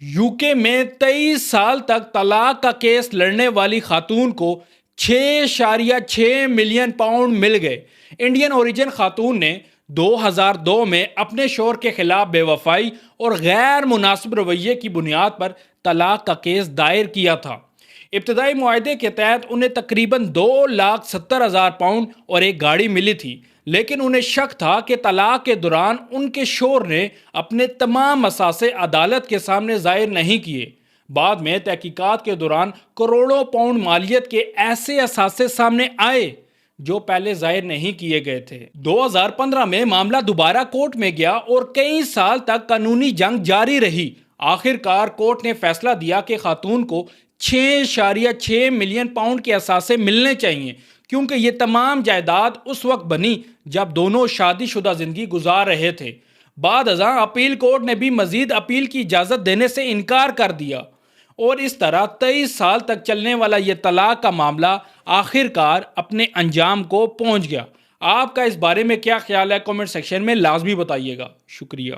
UK میں 23 سال تک طلاق کا کیس لڑنے والی خاتون کو 6.6 ملین پاؤنڈ مل گئے۔ انڈین اوریجن خاتون نے 2002 میں اپنے شوہر کے خلاف بے وفائی اور غیر مناسب رویے کی بنیاد پر طلاق کا کیس دائر کیا تھا۔ ابتدائی معاہدے کے تحت انہیں تقریباً 2,70,000 پاؤنڈ اور ایک گاڑی ملی تھی، لیکن انہیں شک تھا کہ طلاق کے دوران ان کے شوہر نے اپنے تمام اثاثے عدالت کے سامنے ظاہر نہیں کیے۔ بعد میں تحقیقات کے دوران کروڑوں پاؤنڈ مالیت کے ایسے اثاثے سامنے آئے جو پہلے ظاہر نہیں کیے گئے تھے۔ 2015 میں معاملہ دوبارہ کورٹ میں گیا اور کئی سال تک قانونی جنگ جاری رہی۔ آخر کار کورٹ نے فیصلہ دیا کہ خاتون کو 6.6 ملین پاؤنڈ کے اثاثے ملنے چاہیے، کیونکہ یہ تمام جائیداد اس وقت بنی جب دونوں شادی شدہ زندگی گزار رہے تھے۔ بعد ازاں اپیل کورٹ نے بھی مزید اپیل کی اجازت دینے سے انکار کر دیا، اور اس طرح 23 سال تک چلنے والا یہ طلاق کا معاملہ آخر کار اپنے انجام کو پہنچ گیا۔ آپ کا اس بارے میں کیا خیال ہے؟ کمنٹ سیکشن میں لازمی بتائیے گا۔ شکریہ۔